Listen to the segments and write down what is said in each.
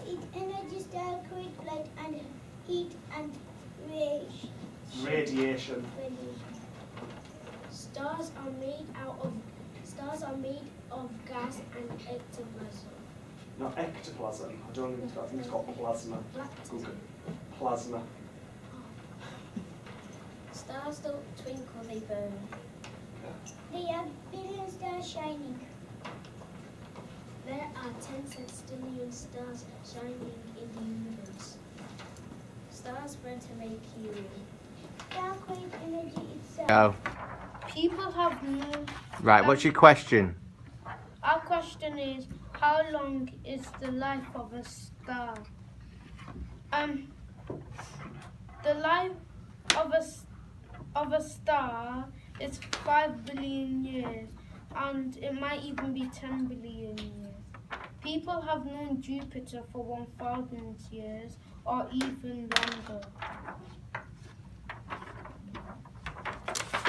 its energy stars create light and heat and radiation. Stars are made of gas and ectoplasm. Not ectoplasm. I don't think I think it's called plasma. Google. Plasma. Stars don't twinkle, they burn. They have billion stars shining. There are 10 sextillion stars shining in the universe. Stars burn to make helium. Stars create energy itself. Go. People have no... Right, what's your question? Our question is, how long is the life of a star? The life of a star is 5 billion years, and it might even be 10 billion years. People have known Jupiter for 1,000 years, or even longer.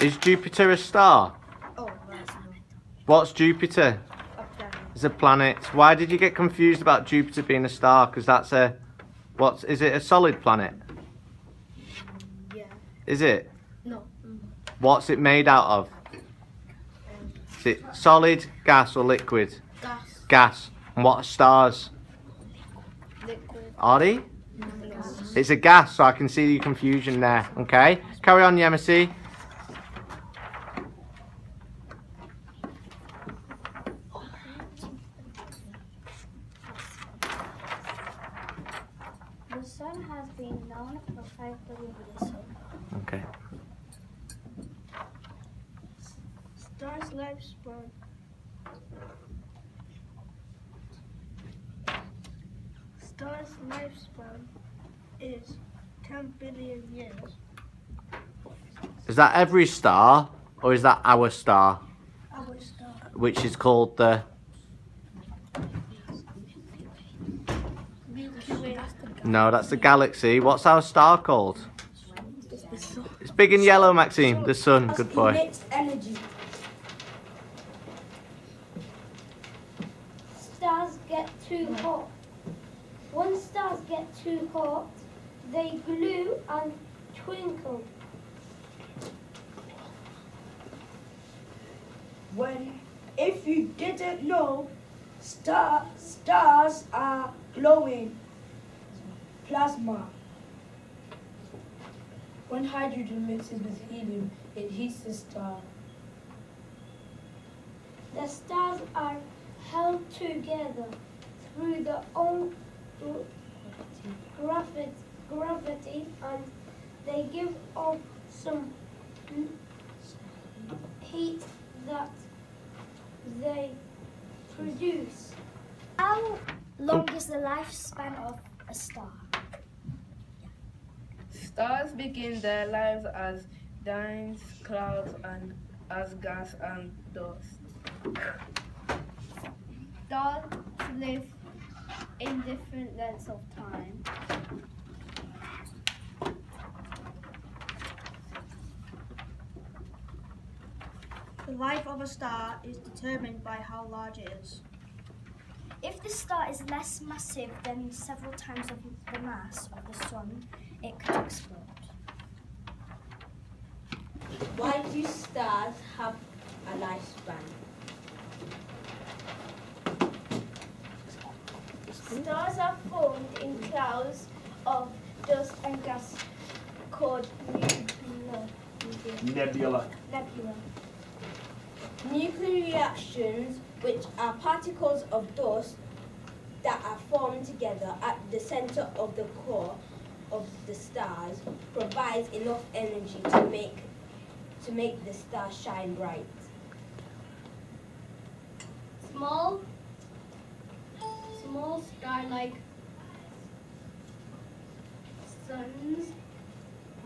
Is Jupiter a star? Oh, that's not What's Jupiter? a planet. It's a planet. Why did you get confused about Jupiter being a star? Because that's a... Is it a solid planet? Yeah. Is it? No. What's it made out of? Is it solid, gas or liquid? Gas. Gas. And what are stars? Liquid. Are they? Gas. It's a gas, so I can see your confusion there. Okay? Carry on, Yemisi. The sun has been known for 5 billion years. Okay. Star's lifespan. Star's lifespan is 10 billion years. Is that every star, or is that our star, Our star. which is called the... No, that's the galaxy. What's our star called? It's big and yellow, Maxine. The sun. Good boy. Emits energy. Stars get too hot. When stars get too hot, they glue and twinkle. If you didn't know, stars are glowing plasma. When hydrogen mixes with helium, it heats the star. The stars are held together through their own gravity, and they give off some heat that they produce. How long is the lifespan of a star? Stars begin their lives as dance clouds and as gas and dust. Stars live in different lengths of time. The life of a star is determined by how large it is. If the star is less massive than several times of the mass of the sun, it could explode. Why do stars have a lifespan? Stars are formed in clouds of dust and gas called Nebula. nebula. Nuclear reactions, which are particles of dust that are formed together at the center of the core of the stars, provides enough energy to make the star shine bright. Small star-like suns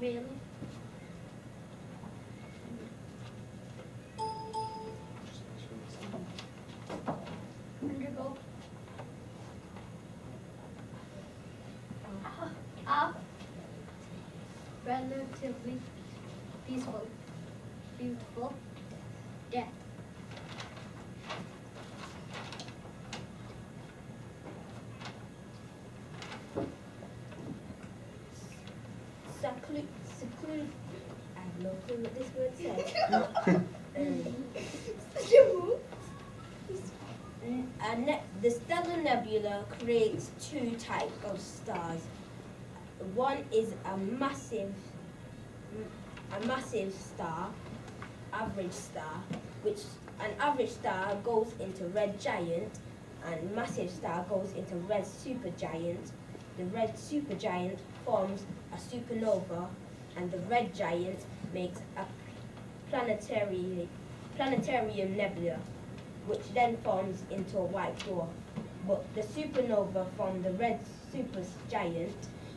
will undergo a relatively peaceful, beautiful death. seclude. I have no clue what this word says. The stellar nebula creates two types of stars. One is a massive star, average star, which an average star goes into red giant, and massive star goes into red supergiant. The red supergiant forms a supernova, and the red giant makes a planetarium nebula, which then forms into a white dwarf. But the supernova from the red supergiant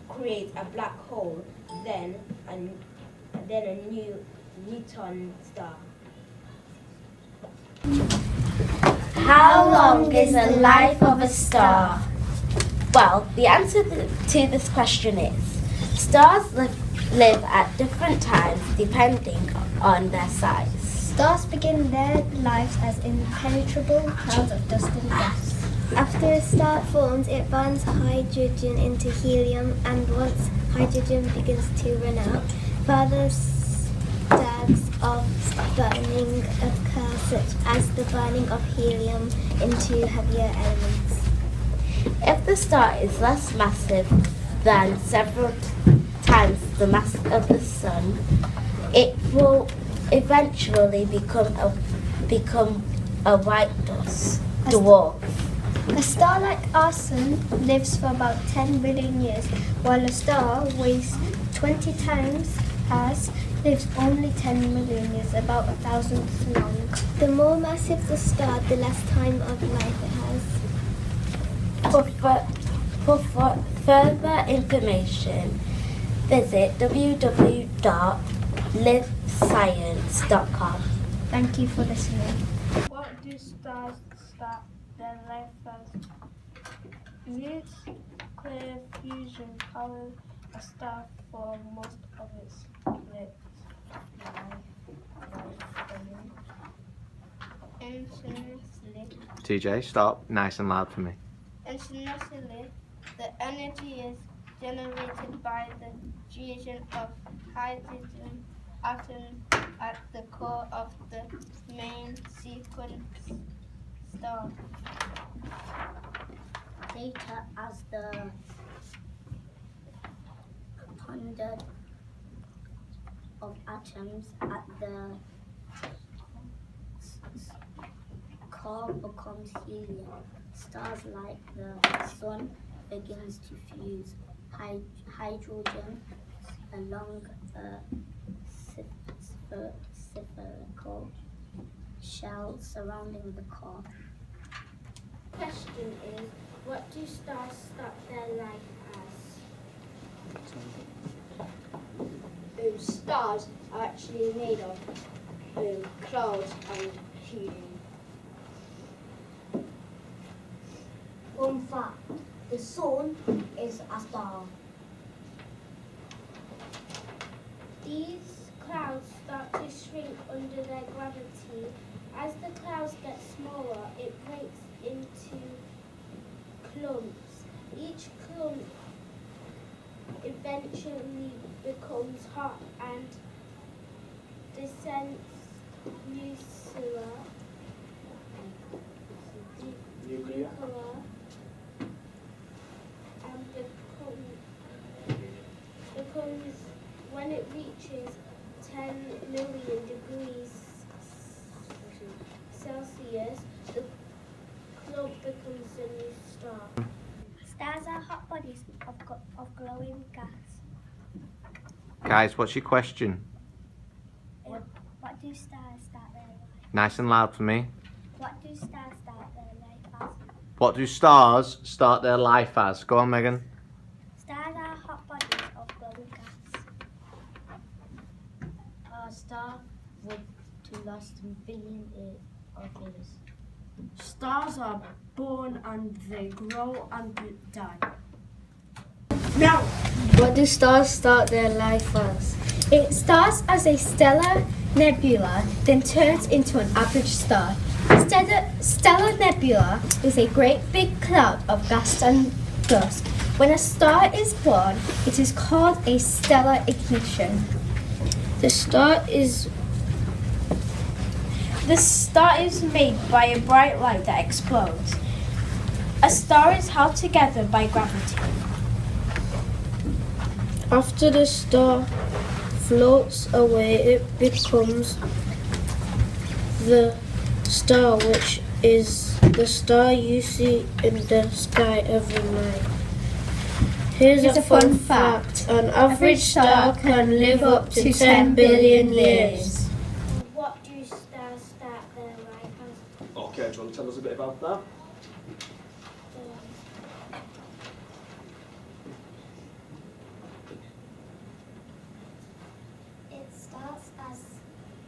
creates a black hole, then a new neutron star. How long is the life of a star? Well, the answer to this question is stars live at different times depending on their size. Stars begin their lives as impenetrable clouds of dust and gas. After a star forms, it burns hydrogen into helium, and once hydrogen begins to run out, further stages of burning occur, such as the burning of helium into heavier elements. If the star is less massive than several times the mass of the Sun, it will eventually become a white dwarf. A star like our Sun lives for about 10 billion years, while a star weighs 20 times as lives only 10 million years, about 1,000th long. The more massive the star, the less time of life it has. For further information, visit www.livescience.com. Thank you for listening. What do stars start their life as? Nuclear fusion powers a star for most of its life. TJ, stop. Nice and loud for me. Initially, the energy is generated by the fusion of hydrogen atoms at the core of the main sequence star. Later, as the hundred of atoms at the core becomes helium, stars like the Sun begins to fuse hydrogen along a spherical shell surrounding the core. Question is, what do stars start their life as? Stars are actually made of clouds and helium. Fun fact, the Sun is a star. These clouds start to shrink under their gravity. As the clouds get smaller, it breaks into clumps. Each clump eventually becomes hot and descends nuclear. And becomes when it reaches 10 million degrees Celsius, the clump becomes a new star. Stars are hot bodies of glowing gas. Guys, what's your question? What do stars start their life? Nice and loud for me. What do stars start their life as? What do stars start their life as? Go on, Megan. Stars are hot bodies of glowing gas. A star would to last billions of years. Stars are born and they grow and die. Now, what do stars start their life as? It starts as a stellar nebula, then turns into an average star. Stellar nebula is a great big cloud of gas and dust. When a star is born, it is called a stellar ignition. The star is made by a bright light that explodes. A star is held together by gravity. After the star floats away, it becomes the star, which is the star you see in the sky every night. Here's a fun fact. An average star can live up to 10 billion years. What do stars start their life as? Okay, do you want to tell us a bit about that? It starts as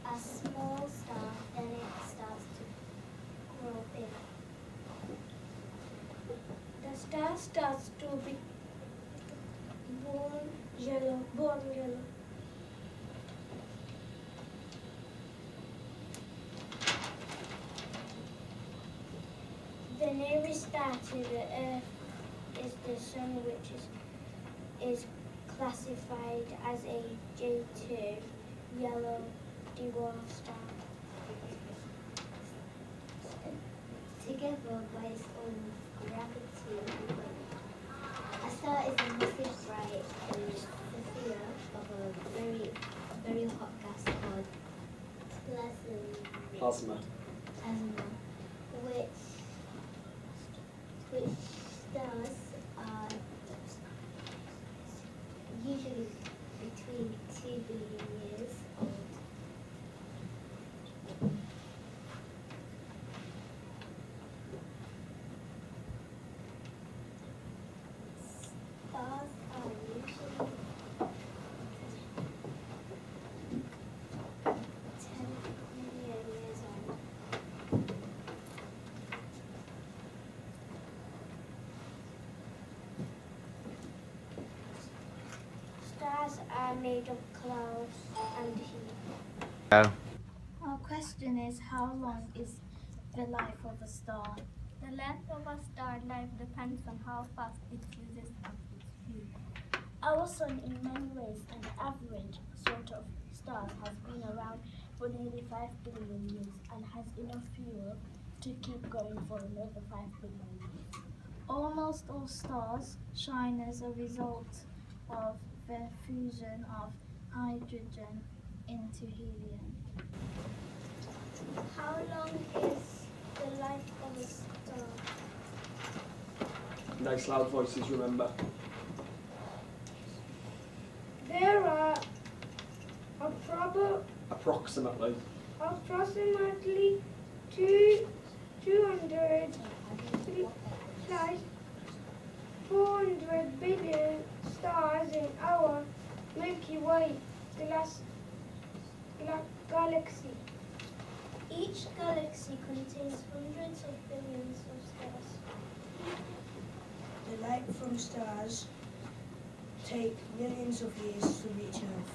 a small star, then it starts to grow big. The star starts to be born yellow. The nearest star to the Earth is the Sun, which is classified as a J2 yellow dwarf star. Together by its own gravity, a star is a massive bright sphere of a very, very hot gas called Plasma. which stars are usually between 2 billion years old. Stars are usually 10 million years old. Stars are made of clouds and heat. Go. Our question is, how long is the life of a star? The length of a star life depends on how fast it uses up its fuel. Our sun, in many ways, an average sort of star, has been around for nearly 5 billion years and has enough fuel to keep going for another 5 billion years. Almost all stars shine as a result of the fusion of hydrogen into helium. How long is the life of a star? Nice loud voices, remember. There are Approximately. approximately 200 plus 400 billion stars in our Milky Way galaxy. Each galaxy contains hundreds of billions of stars. The light from stars take millions of years to reach Earth.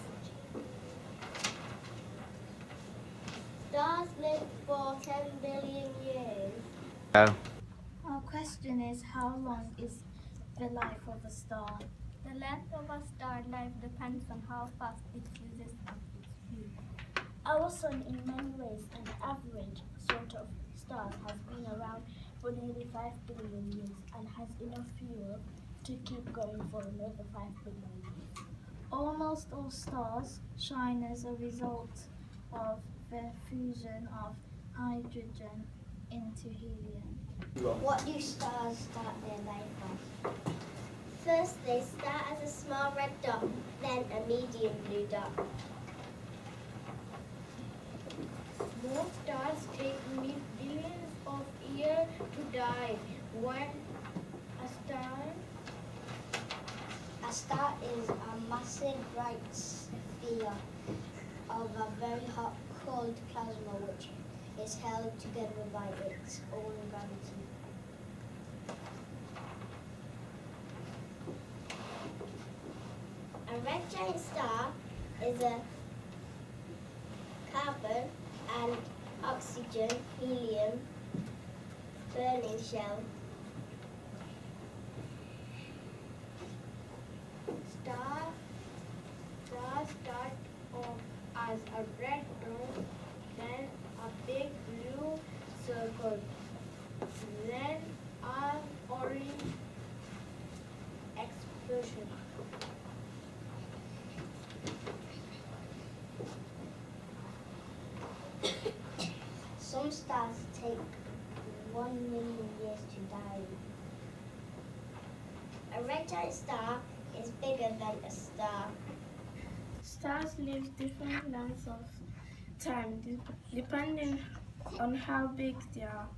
Stars live for 10 billion years. Go. Our question is, how long is the life of a star? The length of a star life depends on how fast it uses up its fuel. Our sun, in many ways, an average sort of star, has been around for nearly 5 billion years and has enough fuel to keep going for another 5 billion years. Almost all stars shine as a result of the fusion of hydrogen into helium. What do stars start their life as? First, they start as a small red dot, then a medium blue dot. Most stars take billions of years to die. A star is a massive bright sphere of a very hot, cold plasma which is held together by its own gravity. A red giant star is a carbon and oxygen, helium burning shell a red dome, then a big blue circle, then an orange explosion. Some stars take 1 million years to die. A red giant star is bigger than a star. Stars live different lengths of time depending on how big they are.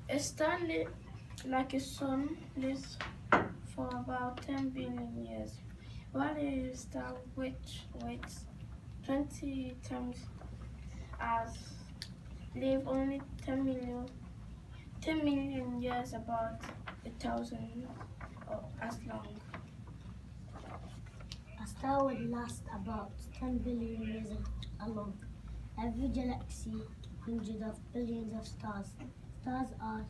A star like a sun lives for about 10 billion years, while a star which weighs 20 times as live only 10 million years, about 1,000 or as long. A star would last about 10 billion years alone. Every galaxy, hundreds of billions of stars. Stars are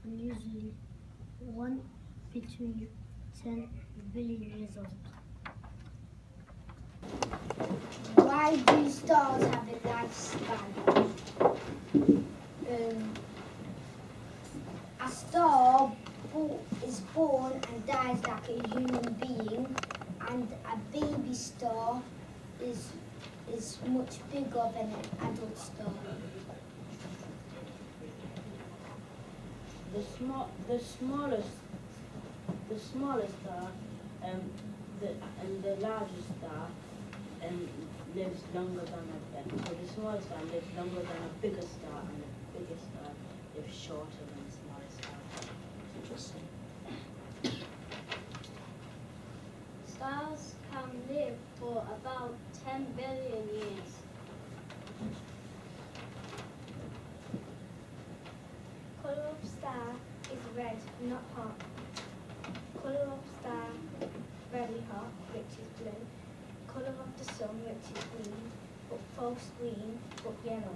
usually 1 between 10 billion years old. Why do stars have a lifespan? A star is born and dies like a human being, and a baby star is much bigger than an adult star. The smallest star and the largest star lives longer than so the smallest star lives longer than a bigger star, and the biggest star lives shorter than the smallest star. Interesting. Stars can live for about 10 billion years. Color of star is red, not hot. Color of star, very hot, which is blue. Color of the sun, which is green, but false green, but yellow.